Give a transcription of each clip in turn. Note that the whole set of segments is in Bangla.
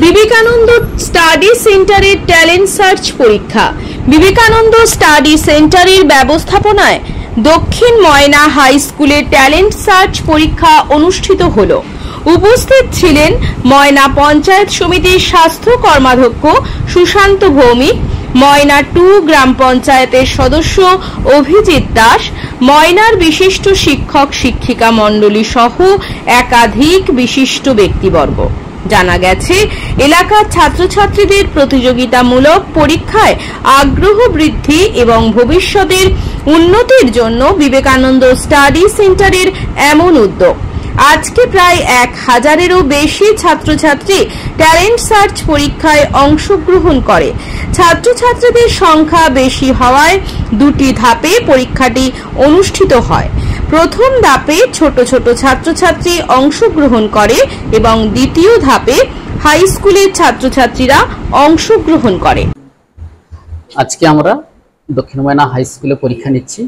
বিবেকানন্দ স্টাডি সেন্টারের ট্যালেন্ট সার্চ পরীক্ষা বিবেকানন্দ স্টাডি সেন্টারের ব্যবস্থাপনায় দক্ষিণ ময়না হাই স্কুলে ট্যালেন্ট সার্চ পরীক্ষা অনুষ্ঠিত হলো। উপস্থিত ছিলেন ময়না পঞ্চায়েত সমিতির স্বাস্থ্য কর্মাধ্যক্ষ সুশান্ত ভৌমিক, ময়না 2 গ্রাম পঞ্চায়েতের সদস্য অভিজিৎ দাস, ময়নার বিশিষ্ট শিক্ষক শিক্ষিকা মণ্ডলী সহ একাধিক বিশিষ্ট ব্যক্তিবর্গ। জানা গেছে, এলাকার ছাত্রছাত্রীদের প্রতিযোগিতামূলক পরীক্ষায় আগ্রহ বৃদ্ধি এবং ভবিষ্যতের উন্নতির জন্য বিবেকানন্দ স্টাডি সেন্টারের এমন উদ্যোগ। আজকে প্রায় 1000-এরও বেশি ছাত্রছাত্রী ট্যালেন্ট সার্চ পরীক্ষায় অংশগ্রহণ করে। ছাত্রছাত্রীদের সংখ্যা বেশি হওয়ায় 2টি ধাপে পরীক্ষাটি অনুষ্ঠিত হয়। প্রথম ধাপে ছোট ছোট ছাত্রছাত্রী অংশগ্রহণ করে এবং দ্বিতীয় ধাপে হাই স্কুলের ছাত্রছাত্রীরা অংশগ্রহণ করে। আজকে আমরা দক্ষিণ ময়না হাই স্কুলে পরীক্ষা নিচ্ছি।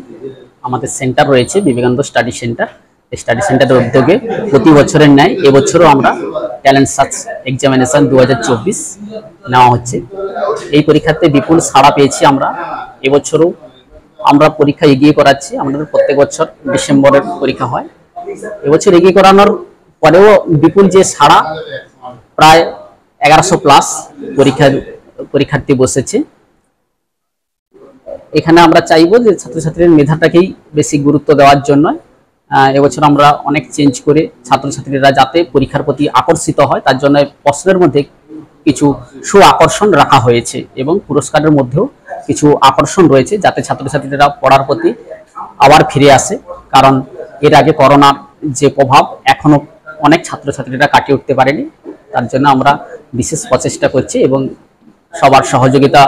আমাদের সেন্টার রয়েছে বিবেকানন্দ স্টাডি সেন্টার। এই স্টাডি সেন্টারের উদ্যোগে প্রতি বছরের ন্যায় এবছরও আমরা ট্যালেন্ট সার্চ এক্সামিনেশন 2024 নেওয়া হচ্ছে। এই পরীক্ষাতে বিপুল সাড়া পেয়েছি আমরা। এবছরও আমরা পরীক্ষা এগিয়ে করাচ্ছি। আমাদের প্রত্যেক বছর ডিসেম্বরের পরীক্ষা হয়। এবছর এগিয়ে করানোর পরেও বিপুল যে সাড়া, প্রায় 1100+ পরীক্ষার্থী বসেছে। এখানে আমরা চাইবো যে ছাত্রছাত্রীদের মেধাটাকেই বেশি গুরুত্ব দেওয়ার জন্য এবছর আমরা অনেক চেঞ্জ করে ছাত্রছাত্রীরা যাতে পরীক্ষার প্রতি আকর্ষিত হয় তার জন্য প্রশ্নের মধ্যে কিছু আকর্ষণ রাখা হয়েছে এবং পুরস্কারের মধ্যেও কিছু আকর্ষণ রয়েছে যাতে ছাত্রছাত্রীরা পড়ার প্রতি আবার ফিরে আসে। কারণ এর আগে করোনার যে প্রভাব এখনো অনেক ছাত্রছাত্রীরা কাটিয়ে উঠতে পারেনি। তার জন্য আমরা বিশেষ প্রচেষ্টা করছি এবং সবার সহযোগিতা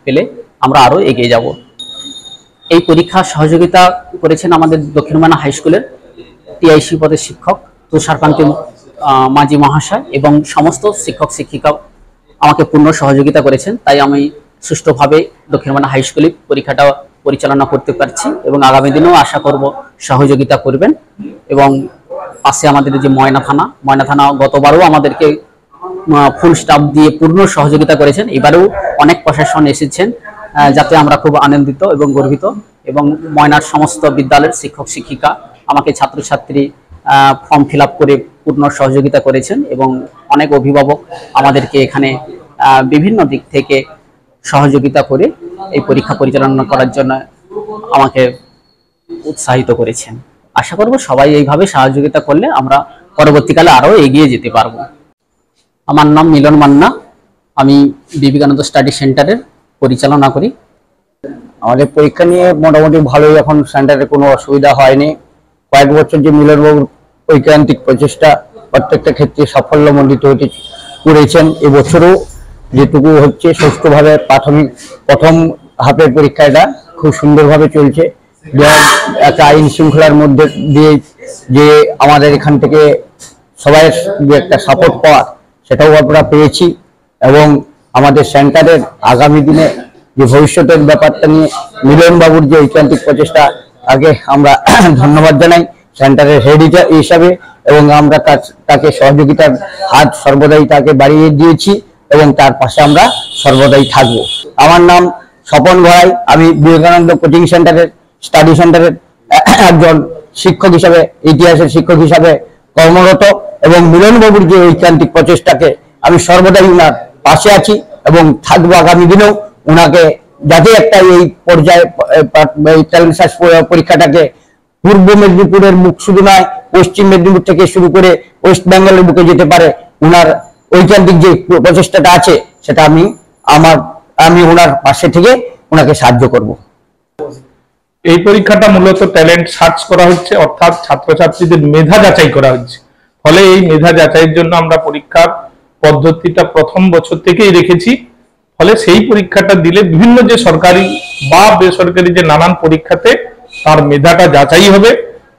পেলে আমরা আরও এগিয়ে যাব। এই পরীক্ষা সহযোগিতা করেছেন আমাদের দক্ষিণ ময়না হাই স্কুলের টিআইসি পদের শিক্ষক তুষারকান্তি মাঝি মহাশয় এবং সমস্ত শিক্ষক শিক্ষিকা আমাকে পূর্ণ সহযোগিতা করেছেন। তাই আমি সুষ্ঠুভাবে দক্ষিণ ময়না হাই স্কুলে পরীক্ষাটা পরিচালনা করতে পারছি এবং আগামী দিনেও আশা করব সহযোগিতা করবেন। এবং পাশে আমাদের যে ময়না থানা গতবারও আমাদেরকে ফুল স্টাফ দিয়ে পূর্ণ সহযোগিতা করেছেন। এবারেও অনেক প্রশাসন এসেছেন, যাতে আমরা খুব আনন্দিত এবং গর্বিত। এবং ময়নার সমস্ত বিদ্যালয়ের শিক্ষক শিক্ষিকা আমাকে ছাত্রছাত্রী ফর্ম ফিল আপ করে পূর্ণ সহযোগিতা করেছেন এবং অনেক অভিভাবক আমাদেরকে এখানে বিভিন্ন দিক থেকে সহযোগিতা করে এই পরীক্ষা পরিচালনা করার জন্য আমাকে উৎসাহিত করেছেন। আশা করব সবাই এইভাবে সহযোগিতা করলে আমরা পরবর্তীকালে আরও এগিয়ে যেতে পারবো। আমার নাম মিলন মান্না, আমি বিবেকানন্দ স্টাডি সেন্টারের পরিচালনা করি। আমাদের পরীক্ষা নিয়ে মোটামুটি ভালোই, এখন সেন্টারে কোনো অসুবিধা হয়নি। কয়েক বছর যে মিলনবাবুর ঐকান্তিক প্রচেষ্টা প্রত্যেকটা ক্ষেত্রে সাফল্যমণ্ডিত হতে করেছেন, এবছরও যেটুকু হচ্ছে সুষ্ঠুভাবে প্রথম হাফের পরীক্ষাটা খুব সুন্দরভাবে চলছে। একটা আইন শৃঙ্খলার মধ্যে দিয়ে যে আমাদের এখান থেকে সবাই যে একটা সাপোর্ট পাওয়ার সেটাও আমরা পেয়েছি। এবং আমাদের সেন্টারের আগামী দিনে যে ভবিষ্যতের ব্যাপারটা নিয়ে মিলনবাবুর যে ঐকান্তিক প্রচেষ্টা, আগে আমরা ধন্যবাদ জানাই সেন্টারের হেড হিসাবে এবং আমরা তাকে সহযোগিতার হাত সর্বদাই তাকে বাড়িয়ে দিয়েছি এবং তার পাশে আমরা সর্বদাই থাকবো। আমার নাম স্বপন ঘরাই, আমি বিবেকানন্দ কোচিং সেন্টারের স্টাডি সেন্টারের একজন শিক্ষক হিসাবে, ইতিহাসের শিক্ষক হিসাবে কর্মরত এবং মিলনবাবুর যে ঐকান্তিক প্রচেষ্টাকে আমি সর্বদাই উনার পাশে আছি এবং থাকবো আগামী দিনেও। উনাকে যাতে একটা এই পর্যায়ে ট্যালেন্ট সার্চ পরীক্ষাটাকে পূর্ব মেদিনীপুরের মুখ শুধু নয়, পশ্চিম মেদিনীপুর থেকে শুরু করে ওয়েস্ট বেঙ্গলের বুকে যেতে পারে, উনার ঐকান্তিক যে প্রচেষ্টাটা আছে সেটা আমি ওনার পাশে থেকে ওনাকে সাহায্য করব। এই পরীক্ষাটা মূলত ট্যালেন্ট সার্চ করা হচ্ছে, অর্থাৎ ছাত্রছাত্রীদের মেধা যাচাই করা হচ্ছে। ফলে এই মেধা যাচাইয়ের জন্য আমরা পরীক্ষার পদ্ধতিটা প্রথম বছর থেকেই রেখেছি। ফলে সেই পরীক্ষাটা দিলে বিভিন্ন যে সরকারি বা বেসরকারি যে নানান পরীক্ষাতে তার মেধাটা যাচাই হবে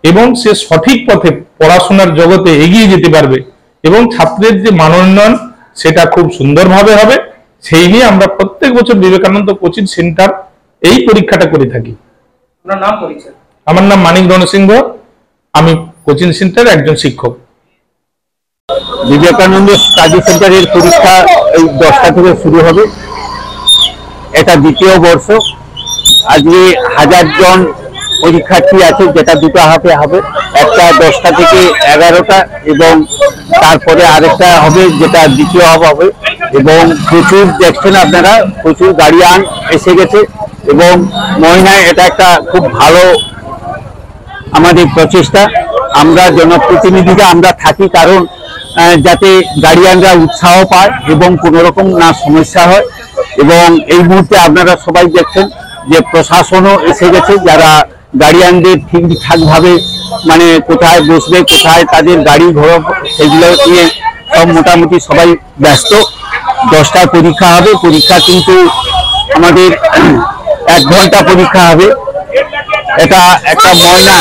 এবং সে সঠিক পথে পড়াশোনার জগতে এগিয়ে যেতে পারবে এবং ছাত্রের যে মানোন্নয়ন সেটা খুব সুন্দরভাবে হবে। সেই নিয়ে আমরা প্রত্যেক বছর বিবেকানন্দ কোচিং সেন্টার এই পরীক্ষাটা করে থাকি। আপনার নাম পরিচয়? আমার নাম মানিক রণসিংহ, আমি কোচিং সেন্টার একজন শিক্ষক। বিবেকানন্দ স্টাডি সেন্টারের পরীক্ষা এই 10টা থেকে শুরু হবে। এটা দ্বিতীয় বর্ষ। আজকে 1000 জন পরীক্ষার্থী আছে, যেটা দুটো হাফে হবে, একটা 10টা থেকে 11টা এবং তারপরে আরেকটা হবে যেটা দ্বিতীয় হাফ হবে। এবং প্রচুর দেখছেন আপনারা, প্রচুর গাড়িয়ান এসে গেছে এবং ময়নায় এটা একটা খুব ভালো আমাদের প্রচেষ্টা। আমরা জনপ্রতিনিধিরা আমরা থাকি কারণ যাতে গার্ডিয়ানরা উৎসাহ পায় এবং কোনো রকম না সমস্যা হয়। এবং এই মুহূর্তে আপনারা সবাই দেখছেন যে প্রশাসনও এসে গেছে, যারা গার্ডিয়ানদের ঠিকঠাকভাবে মানে কোথায় বসবে, কোথায় তাদের গাড়ি ঘোড়া, সেগুলো নিয়ে সব মোটামুটি সবাই ব্যস্ত। 10টায় পরীক্ষা হবে। পরীক্ষা কিন্তু আমাদের 1 ঘন্টা পরীক্ষা হবে। এটা একটা ময়না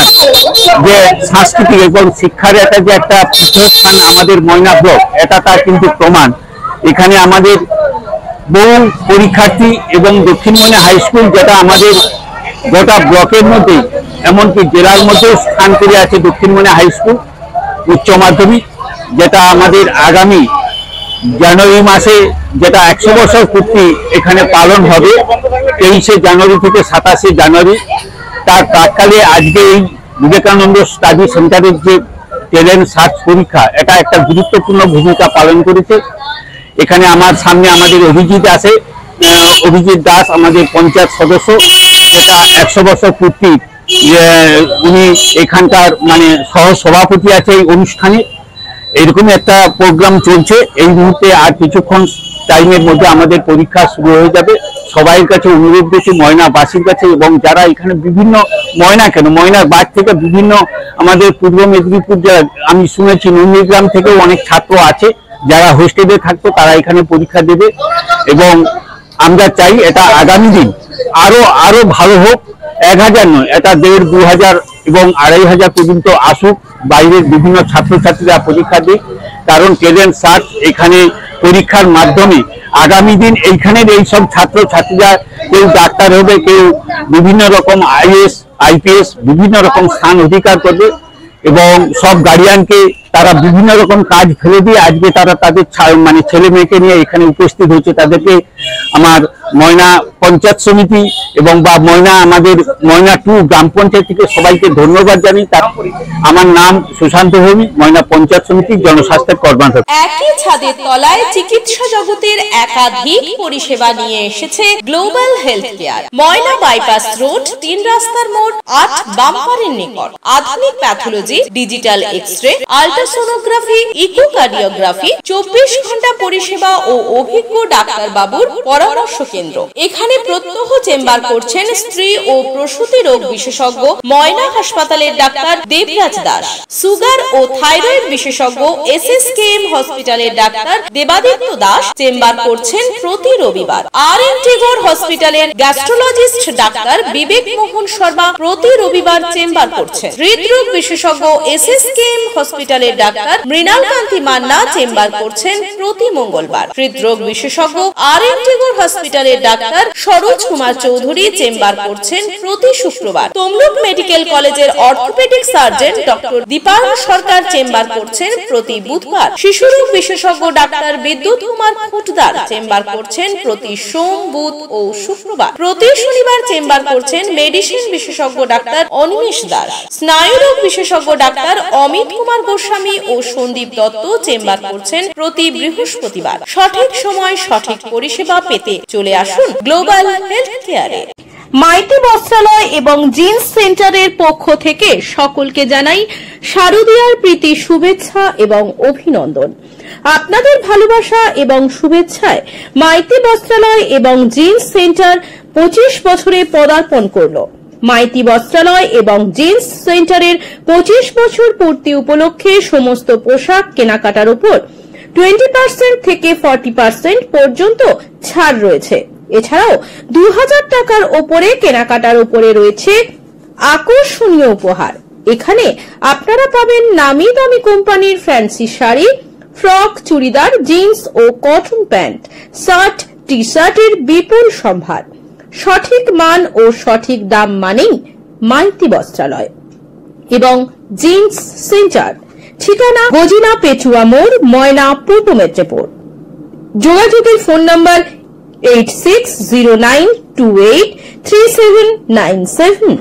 যে সাংস্কৃতিক এবং শিক্ষার একটা যে একটা পীঠস্থান আমাদের ময়না ব্লক, এটা তার কিন্তু প্রমাণ। এখানে আমাদের বহু পরীক্ষার্থী এবং দক্ষিণ ময়না হাই স্কুল, যেটা আমাদের গোটা ব্লকের মধ্যে এমনকি জেলার মধ্যেও স্থান করে আছে, দক্ষিণ ময়না হাই স্কুল উচ্চ মাধ্যমিক, যেটা আমাদের আগামী জানুয়ারি মাসে যেটা 100 বছর পূর্তি এখানে পালন হবে 23শে জানুয়ারি থেকে 27শে জানুয়ারি। তার প্রাক্কালে আজকে এই বিবেকানন্দ স্টাডি সেন্টারের যে ট্যালেন্ট সার্চ পরীক্ষা, এটা একটা গুরুত্বপূর্ণ ভূমিকা পালন করেছে। এখানে আমার সামনে আমাদের অভিজিৎ আছে, অভিজিৎ দাস আমাদের পঞ্চায়েত সদস্য, এটা 100 বছর পূর্তি উনি এখানকার মানে সহ সভাপতি আছে এই অনুষ্ঠানে। এরকম একটা প্রোগ্রাম চলছে। এই মুহূর্তে আর কিছুক্ষণ টাইমের মধ্যে আমাদের পরীক্ষা শুরু হয়ে যাবে। সবাইয়ের কাছে অনুরোধ করছি, ময়নাবাসীর কাছে এবং যারা এখানে বিভিন্ন ময়নার বাইরে থেকে বিভিন্ন আমাদের পূর্ব মেদিনীপুর, আমি শুনেছি নন্দীগ্রাম থেকেও অনেক ছাত্র আছে যারা হোস্টেলে থাকতো, তারা এখানে পরীক্ষা দেবে। এবং আমরা চাই এটা আগামী দিন আরো ভালো হোক। 1000 নয়, এটা 1500, 2000 এবং 2500 পর্যন্ত আসুক, বাইরের বিভিন্ন ছাত্রছাত্রীরা পরীক্ষা দিক। কারণ ট্যালেন্ট সার্চ এখানে পরীক্ষার মাধ্যমে আগামী দিন এইখানের এইসব ছাত্রছাত্রীরা কেউ ডাক্তার হবে, কেউ বিভিন্ন রকম IAS IPS বিভিন্ন রকম স্থান অধিকার করবে। এবং সব গার্ডিয়ানকে তারা বিভিন্ন রকম কাজ ফেলে দিয়ে আজকে তারা তাদের মানে ছেলে মেয়েকে নিয়ে এখানে উপস্থিত হয়েছে। তাদেরকে আমার ময়না পঞ্চায়েত সমিতি এবং বা আমাদের ময়না 2 গ্রাম পঞ্চায়েত থেকে সবাইকে ধন্যবাদ জানাই। আমার নাম সুশান্ত ভৌমিক, ময়না পঞ্চায়েত সমিতির জনস্বাস্থ্য কর্মকর্তা। একই ছাদের তলায় চিকিৎসা জগতের একাধিক পরিষেবা নিয়ে এসেছে global health care. Moyna bypass road, 3 রাস্তার মোড়, 8 বাম্পারের নিকট। আধুনিক pathology, digital x-ray, ultrasonography, echocardiography, 24 ঘন্টা পরিষেবা ও অভিজ্ঞ ডাক্তার বাবুর পরামর্শ কেন্দ্র। এখানে প্রত্যহ চেম্বার করছেন স্ত্রী ও প্রসূতি রোগ বিশেষজ্ঞ ময়না হাসপাতালের ডাক্তার দেবরাজ দাস। সুগার ও থাইরয়েড বিশেষজ্ঞ SSKM হসপিটালের ডাক্তার দেবাদিত্য দাস চেম্বার করছেন প্রতি রবিবার। RN-টেগোর হসপিটালের গ্যাস্ট্রোলজিস্ট ডাক্তার বিবেক মোহন শর্মা প্রতি রবিবার চেম্বার করছেন। হৃদরোগ বিশেষজ্ঞ SSKM হসপিটালের ডাক্তার মৃণাল কান্তি মান্না চেম্বার করছেন প্রতি মঙ্গলবার। হৃদরোগ বিশেষজ্ঞ RN-টেগোর হসপিটালের ডাক্তার সরোজ কুমার চৌধুরী চেম্বার করছেন প্রতি শুক্রবার। তমলুক মেডিকেল কলেজের অর্থোপেডিক সার্জন ডক্টর দীপায়ন সরকার চেম্বার করছেন প্রতি বুধবার। শিশুরোগ বিশেষজ্ঞ ডাক্তার বিদ্যুৎ কুমার খুটদার চেম্বার করছেন প্রতি সোম, বুধ ও শুক্রবার। প্রতি শনিবার চেম্বার করছেন মেডিসিন বিশেষজ্ঞ ডাক্তার অনিমেষ দাস। স্নায়ুরোগ বিশেষজ্ঞ ডাক্তার অমিত কুমার গোস্বামী ও সন্দীপ দত্ত চেম্বার করছেন প্রতি বৃহস্পতিবার। সঠিক সময় সঠিক পরিষেবা পেতে চলে আসুন গ্লোবাল হেলথ কেয়ারে। মাইতি বস্ত্রালয় এবং জিন্স সেন্টারের পক্ষ থেকে সকলকে জানাই শারদীয়ার প্রীতি শুভেচ্ছা এবং অভিনন্দন। আপনাদের ভালোবাসা এবং শুভেচ্ছায় মাইতি বস্ত্রালয় এবং জিন্স সেন্টার 25 বছরে পদার্পণ করল। মাইতি বস্ত্রালয় এবং জিন্স সেন্টারের 25 বছর পূর্তি উপলক্ষে সমস্ত পোশাক কেনাকাটার উপর 20% থেকে 40% পর্যন্ত ছাড় রয়েছে। এছাড়াও 2000 টাকার ওপরে কেনাকাটার উপরে রয়েছে আকর্ষণীয় উপহার। এখানে আপনারা পাবেন নামি দামি কোম্পানির fancy sari, frock, churidar, jeans ও কটন প্যান্ট, শার্ট, টি শার্টের বিপুল সম্ভার। সঠিক মান ও সঠিক দাম মানেই মাইতি বস্ত্রালয় এবং জিন্স সেন্টার। ঠিকানা গজিনা পেচুয়া মোড়, ময়না, পূর্ব মেদিনীপুর। যোগাযোগের ফোন নম্বর 8609283797।